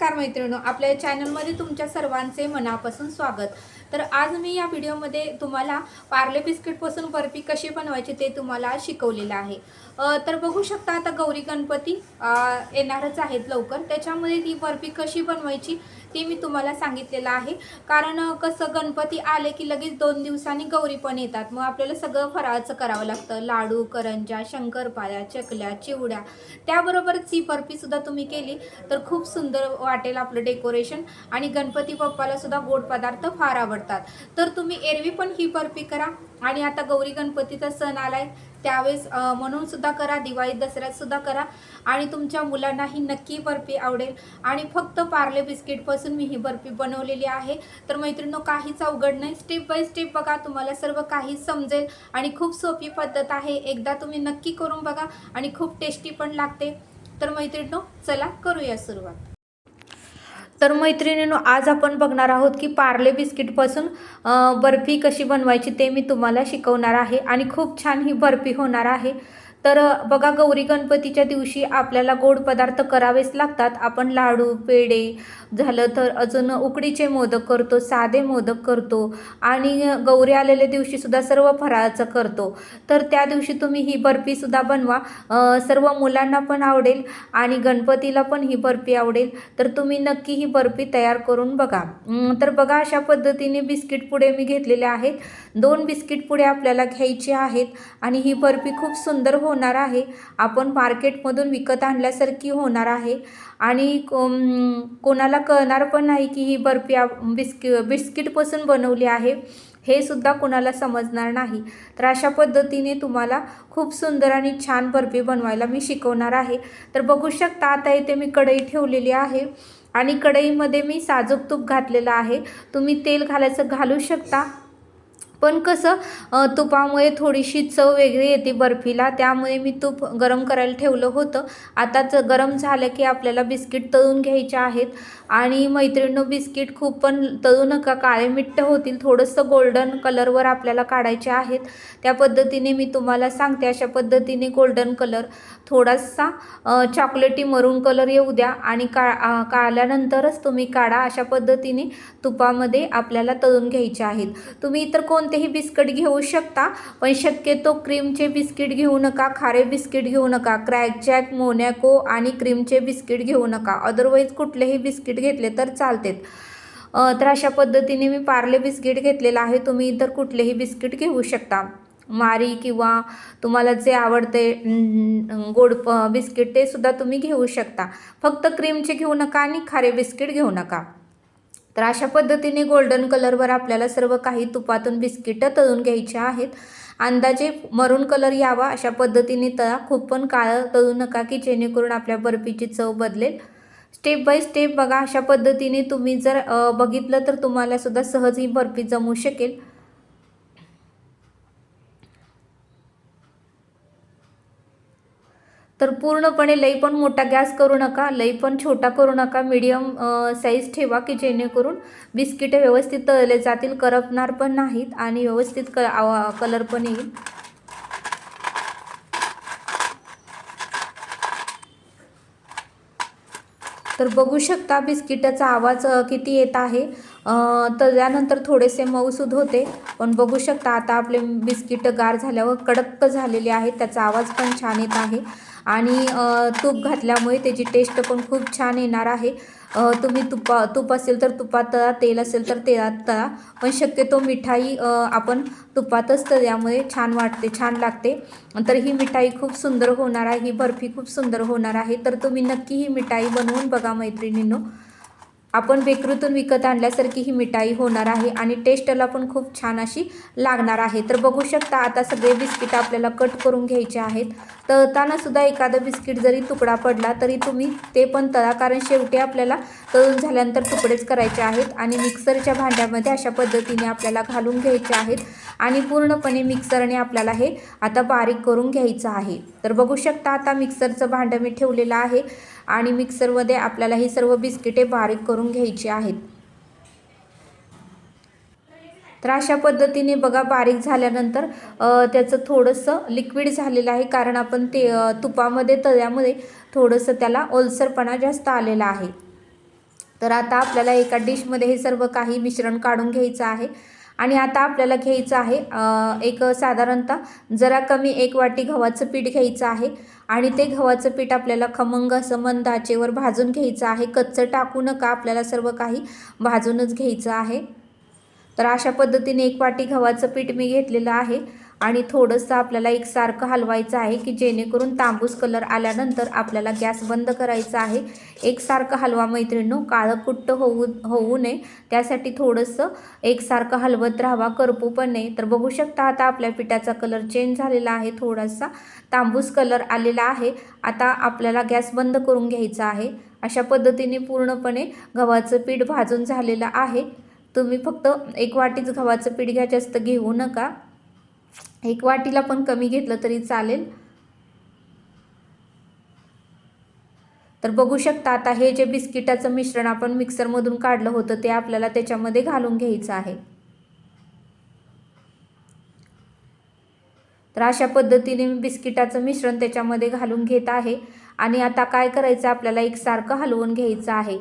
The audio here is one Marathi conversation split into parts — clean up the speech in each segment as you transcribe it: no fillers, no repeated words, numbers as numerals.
नमस्कार मैत्रिणींनो, आपल्या चॅनलमध्ये तुमच्या सर्वांचे मनापासून स्वागत। तर आज मी या व्हिडिओमध्ये तुम्हाला पार्ले बिस्किटपासून बर्फी कशी बनवायची ते तुम्हाला शिकवलेलं आहे। तर बघू शकता आता गौरी गणपती येणारच आहेत लवकर, त्याच्यामध्ये ती बर्फी कशी बनवायची ती मी तुम्हाला सांगितलेलं आहे। कारण कसं गणपती आले की लगेच 2 दिवसांनी गौरी पण येतात, मग आपल्याला सगळं फराळाचं करावं लागतं। लाडू, करंज्या, शंकरपाळ्या, चकल्या, चिवड्या, त्याबरोबरच ही बर्फी सुद्धा तुम्ही केली तर खूप सुंदर वाटेल आपलं डेकोरेशन। आणि गणपती बाप्पाला सुद्धा गोड पदार्थ फार आवडतात, तर तुम्ही एरवी पण ही बर्फी करा आणि आता गौरी गणपतीचा सण आलाय त्यावेळेस म्हणून सुद्धा करा, दिवाळी दसऱ्यात सुद्धा करा आणि तुमच्या मुलांनाही नक्की बर्फी आवडेल। आणि फक्त पार्ले बिस्किट पासून मी ही बर्फी बनवलेली आहे। तर मैत्रिणींनो, काहीच अवघड नाही, स्टेप बाय स्टेप बघा, तुम्हाला सर्व काही समजेल आणि खूप सोपी पद्धत आहे। एकदा तुम्ही नक्की करून बघा आणि खूप टेस्टी पण लागते। तर मैत्रिणींनो, चला करूया सुरुवात। तर मैत्रिणींनो, आज आपण बघणार आहोत की पार्ले बिस्किटपासून बर्फी कशी बनवायची ते मी तुम्हाला शिकवणार आहे आणि खूप छान ही बर्फी होणार आहे। तर बघा, गौरी गणपतीच्या दिवशी आपल्याला गोड पदार्थ करावेच लागतात। आपण लाडू, पेढे झालं तर अजून उकडीचे मोदक करतो, साधे मोदक करतो आणि गौरी आलेल्या दिवशी सुद्धा सर्व फराळाचं करतो। तर त्या दिवशी तुम्ही ही बर्फी सुद्धा बनवा, सर्व मुलांना पण आवडेल आणि गणपतीला पण ही बर्फी आवडेल। तर तुम्ही नक्की ही बर्फी तयार करून बघा। तर बघा, अशा पद्धतीने बिस्किट पुडे मी घेतलेले आहेत। 2 बिस्किट पुडे आपल्याला घ्यायचे आहेत आणि ही बर्फी खूप सुंदर होणार आहे, आपण मार्केटमधून विकत आणल्यासारखी होणार आहे आणि कोणाला कळणार पण नाही की ही बर्फी बिस्किटपासून बनवली आहे, हे सुद्धा कोणाला समजणार नाही। तर अशा पद्धतीने तुम्हाला खूप सुंदर आणि छान बर्फी बनवायला मी शिकवणार आहे। तर बघू शकता, आता इथे मी कढई ठेवलेली आहे आणि कढईमध्ये मी साजूक तूप घातलेलं आहे। तुम्ही तेल घालू शकता, पण कसं तुपामुळे थोडीशी चव वेगळी येते बर्फीला, त्यामुळे मी तूप गरम करायला ठेवलं होतं। आताच गरम झालं की आपल्याला बिस्किट तळून घ्यायचे आहेत आणि मैत्रिणींनो, बिस्किट खूप पण तळू नका, काळे मिट्ट होतील, थोडंसं गोल्डन कलरवर आपल्याला काढायचे आहेत। त्या पद्धतीने मी तुम्हाला सांगते, अशा पद्धतीने गोल्डन कलर, थोडासा चॉकलेटी मरून कलर येऊ द्या आणि काढल्यानंतरच तुम्ही काढा। अशा पद्धतीने तुपामध्ये आपल्याला तळून घ्यायचे आहेत। तुम्ही इतर कोणतेही बिस्किट घेऊ शकता, पण शक्यतो क्रीमचे बिस्किट घेऊ नका, खारे बिस्किट घेऊ नका, क्रॅकजॅक, मोनॅको आणि क्रीमचे बिस्किट घेऊ नका, अदरवाईज कुठलेही बिस्किट घेतले तर चालते। तर अशा पद्धतीने मी पार्ले बिस्किट घेतलेलं आहे, तुम्ही इतर कुठलेही बिस्किट घेऊ शकता, मारी किंवा तुम्हाला जे आवडते गोड बिस्किट ते सुद्धा तुम्ही घेऊ शकता, फक्त क्रीमचे घेऊ नका आणि खारे बिस्किट घेऊ नका। तर अशा पद्धतीने गोल्डन कलरवर आपल्याला सर्व काही तुपातून बिस्किटं तळून घ्यायचे आहेत। अंदाजे मरून कलर यावा अशा पद्धतीने तळा, खूप पण काळं तळू नका की जेणेकरून आपल्या बर्फीची चव बदलेल। स्टेप बाय स्टेप बघा, अशा पद्धतीने तुम्ही जर बघितलं तर तुम्हाला सुद्धा सहज ही बर्फी जमू शकेल। तर पूर्णपणे लई पण मोठा गॅस करू नका, लई पण छोटा करू नका, मीडियम साईज ठेवा की जेणेकरून बिस्किटे व्यवस्थित तळले जातील, करपणार पण नाहीत आणि व्यवस्थित कलर पण येईल। तर बघू शकता बिस्किटाचा आवाज किती येत आहे, तळल्यानंतर थोडेसे मऊसूद होते, पण बघू शकता आता आपले बिस्किट गार झाल्यावर कडक झालेले आहेत, त्याचा आवाज पण छान येत आहे आणि तूप घातल्यामुळे त्याची टेस्ट पण खूप छान येणार आहे। तुम्ही तूप असेल तर तुपात तळा, तेल असेल तर तेलात तळा, पण शक्यतो मिठाई आपण तुपातच तळल्यामुळे छान वाटते, छान लागते। तर ही मिठाई खूप सुंदर होणार आहे, ही बर्फी खूप सुंदर होणार आहे। तर तुम्ही नक्की ही मिठाई बनवून बघा मैत्रिणींनो, आपण बेकरीतून विकत आणल्यासारखी ही मिठाई होणार आहे आणि टेस्टला पण खूप छान अशी लागणार आहे। तर बघू शकता आता सगळे बिस्किट आपल्याला कट करून घ्यायचे आहेत। तळताना सुद्धा एखादं बिस्किट जरी तुकडा पडला तरी तुम्ही ते पण तळा, कारण शेवटी आपल्याला तळून झाल्यानंतर तुकडेच करायचे आहेत आणि मिक्सरच्या भांड्यामध्ये अशा पद्धतीने आपल्याला घालून घ्यायचे आहेत आणि पूर्णपणे मिक्सरने आपल्याला हे आता बारीक करून घ्यायचं आहे। तर बघू शकता आता मिक्सरचं भांडं मी ठेवलेलं आहे आणि मिक्सरमध्ये आपल्याला ही सर्व बिस्किटे बारीक करून घ्यायची आहेत। तर अशा पद्धतीने बघा, बारीक झाल्यानंतर त्याचं थोडंसं लिक्विड झालेलं आहे, कारण आपण ते तुपामध्ये तळल्यामुळे थोडंसं त्याला ओलसरपणा जास्त आलेला आहे। तर आता आपल्याला एका डिशमध्ये हे सर्व काही मिश्रण काढून घ्यायचं आहे आणि आता आपल्याला घ्यायचं आहे एक साधारणतः जरा कमी 1 वाटी गव्हाचं पीठ घ्यायचं आहे आणि ते गव्हाचं पीठ आपल्याला खमंग असं मंद आचेवर भाजून घ्यायचं आहे. कच्चं टाकू नका, आपल्याला सर्व काही भाजूनच घ्यायचं आहे. तर अशा पद्धतीने 1 वाटी गव्हाचं पीठ मी घेतलेलं आहे आणि थोडंसं आपल्याला एकसारखं हलवायचं आहे की जेणेकरून तांबूस कलर आल्यानंतर आपल्याला गॅस बंद करायचा आहे. एकसारखं हलवा मैत्रिणींनो, काळं कुट्ट होऊ नये त्यासाठी थोडंसं एकसारखं हलवत राहावा, करपू पण नाही. तर बघू शकता आता आपल्या पिठाचा कलर चेंज झालेला आहे, थोडासा तांबूस कलर आलेला आहे. आता आपल्याला गॅस बंद करून घ्यायचा आहे. अशा पद्धतीने पूर्णपणे गव्हाचं पीठ भाजून झालेलं आहे. तुम्ही फक्त 1 वाटीच गव्हाचं पीठ घ्या, जास्त घेऊ नका. 1 वाटीला पण कमी घेतलं तरी चालेल. तर बघू शकता आता हे जे बिस्किटाचं मिश्रण आपण मिक्सरमधून काढलं होतं ते आपल्याला त्याच्यामध्ये घालून घ्यायचं आहे. तर अशा पद्धतीने मी बिस्किटाचं मिश्रण त्याच्यामध्ये घालून घेत आहे आणि आता काय करायचं, आपल्याला एकसारखं हलवून घ्यायचं आहे.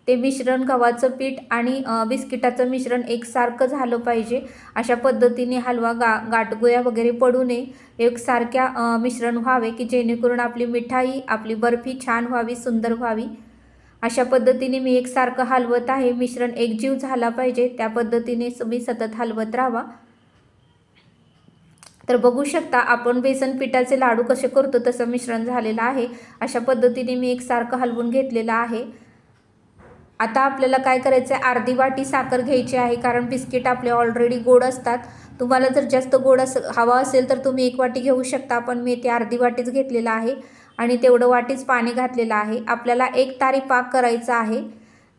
ते मिश्रण गव्हाचं पीठ आणि बिस्किटाचं मिश्रण एकसारखं झालं पाहिजे. अशा पद्धतीने हलवा, गाठगोळ्या वगैरे पडू नये, एकसारख्या मिश्रण व्हावे की जेणेकरून आपली मिठाई, आपली बर्फी छान व्हावी, सुंदर व्हावी. अशा पद्धतीने मी एकसारखं हलवत आहे. मिश्रण एकजीव झाला पाहिजे त्या पद्धतीने तुम्ही सतत हलवत राहावा. तर बघू शकता आपण बेसन पिठाचे लाडू कसे करतो तसं मिश्रण झालेलं आहे. अशा पद्धतीने मी एकसारखं हलवून घेतलेलं आहे. आता आपल्याला काय करायचं आहे, अर्धी वाटी साखर घ्यायची आहे कारण बिस्किट आपले ऑलरेडी गोड असतात. तुम्हाला जर जास्त गोड हवा असेल तर तुम्ही 1 वाटी घेऊ शकता, पण मी ते अर्धी वाटीच घेतलेलं आहे आणि तेवढं वाटीच पाणी घातलेलं आहे. आपल्याला 1 तारी पाक करायचा आहे,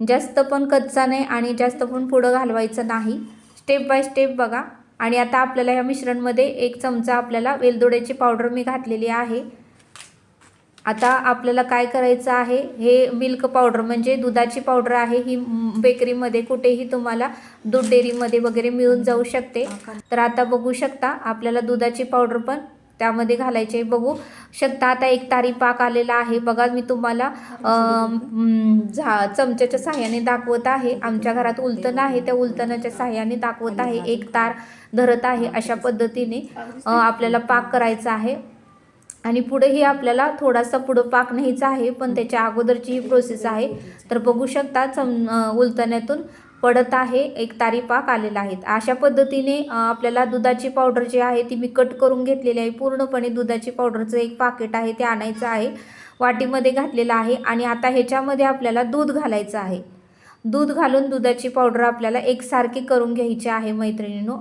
जास्त पण कच्चा नाही आणि जास्त पण पुढं घालवायचं नाही. स्टेप बाय स्टेप बघा. आणि आता आपल्याला ह्या मिश्रणमध्ये 1 चमचा आपल्याला वेलदोड्याची पावडर मी घातलेली आहे. आता आपल्याला काय करायचं आहे, हे मिल्क पावडर म्हणजे दुधाची पावडर आहे. ही बेकरीमध्ये कुठेही तुम्हाला दूध डेअरीमध्ये वगैरे मिळून जाऊ शकते. तर आता बघू शकता आपल्याला दुधाची पावडर पण त्यामध्ये घालायची आहे. बघू शकता आता 1 तारी पाक आलेला आहे. बघा मी तुम्हाला चमच्याच्या साह्याने दाखवत आहे. आमच्या घरात उलटण आहे, त्या उलटणाच्या साह्याने दाखवत आहे. 1 तार धरत आहे. अशा पद्धतीने आपल्याला पाक करायचा आहे आणि पुढेही आपल्याला थोडासा पुढं पाक न्यायचा आहे, पण त्याच्या अगोदरची ही प्रोसेस आहे. तर बघू शकता उलटण्यातून पडत आहे, 1 तारी पाक आलेला आहे. अशा पद्धतीने आपल्याला दुधाची पावडर जी आहे ती मी कट करून घेतलेली आहे. पूर्णपणे दुधाची पावडरचं 1 पाकिट आहे ते आणायचं आहे, वाटीमध्ये घातलेलं आहे. आणि आता ह्याच्यामध्ये आपल्याला दूध घालायचं आहे. दूध घालून दुधाची पावडर आपल्याला एकसारखी करून घ्यायची आहे मैत्रिणींनो.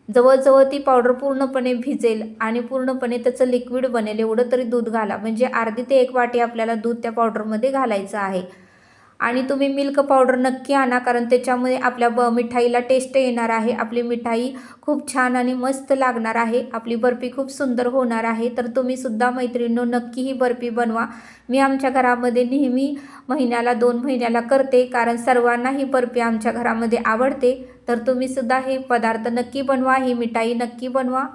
जवळजवळ ती पावडर पूर्णपणे भिजेल आणि पूर्णपणे त्याचं लिक्विड बनेल एवढं तरी दूध घाला. म्हणजे अर्धी ते 1 वाटी आपल्याला दूध त्या पावडरमध्ये घालायचं आहे. आणि तुम्ही मिल्क पावडर नक्की आणा कारण त्याच्यामुळे आपल्या मिठाईला टेस्ट येणार आहे. आपली मिठाई खूप छान आणि मस्त लागणार आहे. आपली बर्फी खूप सुंदर होणार आहे. तर तुम्ही सुद्धा मैत्रिणींनो नक्की ही बर्फी बनवा. मी आमच्या घरामध्ये नेहमी महिन्याला 2 महिन्याला करते कारण सर्वांना ही बर्फी आमच्या घरामध्ये आवडते. तर तुम्ही सुद्धा हे पदार्थ नक्की बनवा, ही मिठाई नक्की बनवा.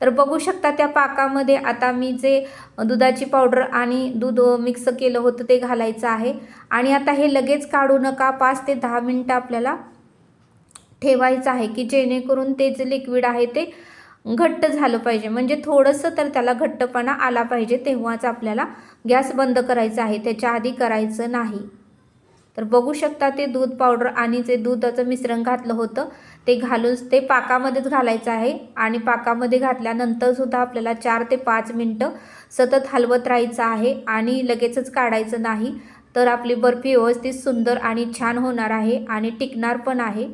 तर बघू शकता त्या पाकामध्ये आता मी जे दुधाची पावडर आणि दूध मिक्स केलं होतं ते घालायचं आहे. आणि आता हे लगेच काढू नका, 5 ते 10 मिनटं आपल्याला ठेवायचं आहे की जेणेकरून ते जे लिक्विड आहे ते घट्ट झालं पाहिजे. म्हणजे थोडंसं तर त्याला घट्टपणा आला पाहिजे, तेव्हाच आपल्याला गॅस बंद करायचा आहे, त्याच्या आधी करायचं नाही. तर बघू शकता ते दूध पावडर आणि जे दुधाचं मिश्रण घातलं होतं ते घालून ते पाकामध्येच घालायचं आहे. आणि पाकामध्ये घातल्यानंतर सुद्धा आपल्याला 4 ते 5 मिनटं सतत हलवत राहायचं आहे आणि लगेचच काढायचं नाही. तर आपली बर्फी व्यवस्थित सुंदर आणि छान होणार आहे आणि टिकणार पण आहे.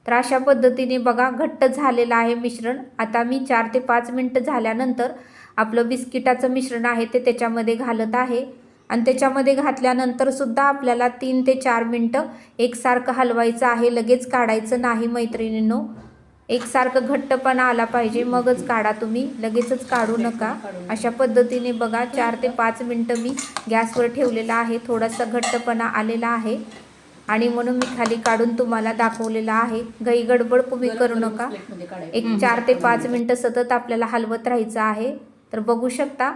तर अशा पद्धतीने बघा घट्ट झालेलं आहे मिश्रण. आता मी 4 ते 5 मिनटं झाल्यानंतर आपलं बिस्किटाचं मिश्रण आहे ते त्याच्यामध्ये घालत आहे आणि त्याच्यामध्ये घातल्यानंतर सुद्धा आपल्याला 3 ते 4 मिनटं एकसारखं हलवायचं आहे, लगेच काढायचं नाही मैत्रिणींनो. एकसारखं घट्टपणा आला पाहिजे मगच काढा, तुम्ही लगेचच काढू नका. अशा पद्धतीने बघा 4 ते 5 मिनटं मी गॅसवर ठेवलेला आहे. थोडासा घट्टपणा आलेला आहे आणि म्हणून मी खाली काढून तुम्हाला दाखवलेला आहे. घाई गडबड तुम्ही करू नका. 4 ते 5 मिनटं सतत आपल्याला हलवत राहायचं आहे. तर बघू शकता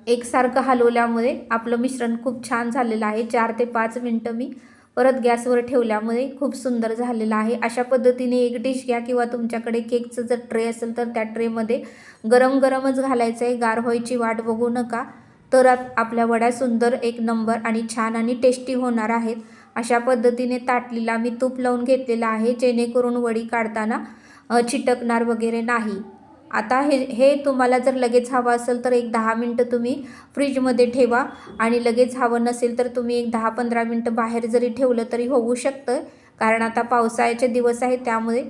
एकसारखं हलवल्यामुळे आपलं मिश्रण खूप छान झालेलं आहे. 4 ते 5 मिनटं मी परत गॅसवर ठेवल्यामुळे खूप सुंदर झालेलं आहे. अशा पद्धतीने एक डिश घ्या किंवा तुमच्याकडे केकचं जर ट्रे असेल तर त्या ट्रेमध्ये गरम गरमच घालायचं आहे. गार व्हायची वाट बघू नका. तर आपल्या वड्या सुंदर एक नंबर आणि छान आणि टेस्टी होणार आहेत. अशा पद्धतीने ताटलीला मी तूप लावून घेतलेलं आहे, जेणेकरून वडी काढताना चिटकणार वगैरे नाही. आता हे तुम्हाला जर लगेच हवं असेल तर एक 10 मिनटं तुम्ही फ्रीजमध्ये ठेवा आणि लगेच हवं नसेल तर तुम्ही एक 10-15 मिनटं बाहेर जरी ठेवलं तरी होऊ शकतं. कारण आता पावसाळ्याचे दिवस आहेत, त्यामुळे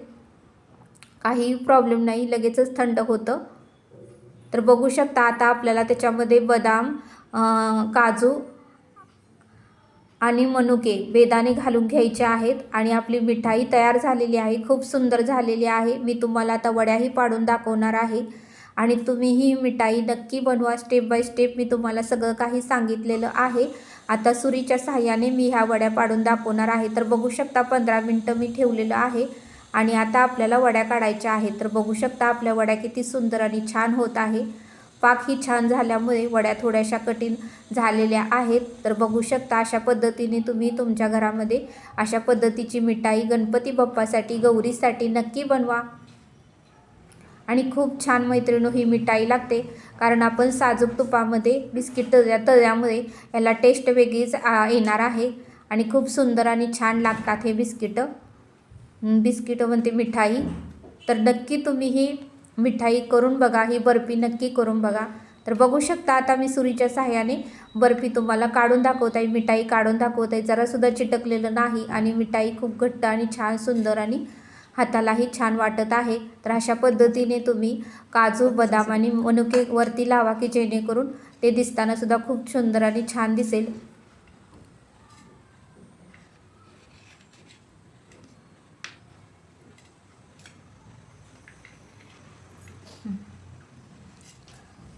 काहीही प्रॉब्लेम नाही, लगेचच थंड होतं. तर बघू शकता आता आपल्याला त्याच्यामध्ये बदाम, काजू आणि मनुके बेदाणे घालून घ्यायचे आहेत आणि आपली मिठाई तयार झालेली आहे. खूप सुंदर झालेली आहे. मी तुम्हाला आता वड्याही पाडून दाखवणार आहे आणि तुम्ही ही मिठाई नक्की बनवा. स्टेप बाय स्टेप मी तुम्हाला सगळं काही सांगितलेलं आहे. आता सुरीच्या साहाय्याने मी ह्या वड्या पाडून दाखवणार आहे. तर बघू शकता 15 मिनटं मी ठेवलेलं आहे आणि आता आपल्याला वड्या काढायच्या आहेत. तर बघू शकता आपल्या वड्या किती सुंदर आणि छान होत आहे. पाक ही छान झाल्यामुळे वड्या थोड्याशा कठीण झालेल्या आहेत. तर बघू शकता अशा पद्धतीने तुम्ही तुमच्या घरामध्ये अशा पद्धतीची मिठाई गणपती बाप्पासाठी, गौरीसाठी नक्की बनवा आणि खूप छान मैत्रिणो ही मिठाई लागते. कारण आपण साजूक तुपामध्ये बिस्किट तळल्यामुळे याला टेस्ट वेगळीच येणार आहे आणि खूप सुंदर आणि छान लागतात हे बिस्किटं म्हणते मिठाई. तर नक्की तुम्ही ही मिठाई करून बघा, ही बर्फी नक्की करून बघा. तर बघू शकता आता मी सुरीच्या साहाय्याने बर्फी तुम्हाला काढून दाखवत आहे, मिठाई काढून दाखवत आहे. जरासुद्धा चिटकलेलं नाही आणि मिठाई खूप घट्ट आणि छान सुंदर आणि हातालाही छान वाटत आहे. तर अशा पद्धतीने तुम्ही काजू, बदाम आणि मनुके वरती लावा की जेणेकरून ते दिसताना सुद्धा खूप सुंदर आणि छान दिसेल.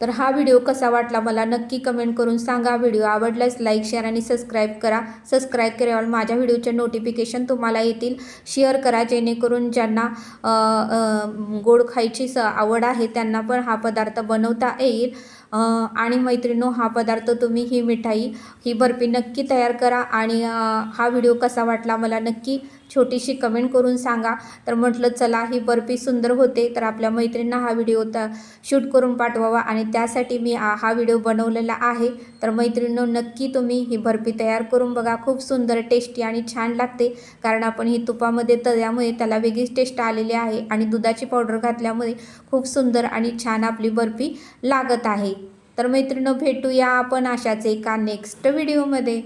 तर हा व्हिडिओ कसा वाटला मला नक्की कमेंट करून सांगा. व्हिडिओ आवडल्यास लाईक, शेअर आणि सबस्क्राईब करा. सबस्क्राईब केल्यावर माझ्या व्हिडिओचे नोटिफिकेशन तुम्हाला येतील. शेअर करा जेणेकरून ज्यांना गोड खायची आवड आहे त्यांना पण हा पदार्थ बनवता येईल. आणि मैत्रिणो हा पदार्थ तुम्ही ही मिठाई, ही बर्फी नक्की तयार करा आणि हा व्हिडिओ कसा वाटला मला नक्की छोटीशी कमेंट करून सांगा. तर म्हटलं चला ही बर्फी सुंदर होते तर आपल्या मैत्रिणींना हा व्हिडिओ शूट करून पाठवावा आणि त्यासाठी मी हा व्हिडिओ बनवलेला आहे. तर मैत्रिणींनो नक्की तुम्ही ही बर्फी तयार करून बघा. खूप सुंदर, टेस्टी आणि छान लागते. कारण आपण ही तुपामध्ये तळल्यामुळे त्याला वेगळीच टेस्ट आलेली आहे आणि दुधाची पावडर घातल्यामुळे खूप सुंदर आणि छान आपली बर्फी लागत आहे. तर मैत्रिणींनो भेटूया आपण अशाच एका नेक्स्ट व्हिडिओमध्ये.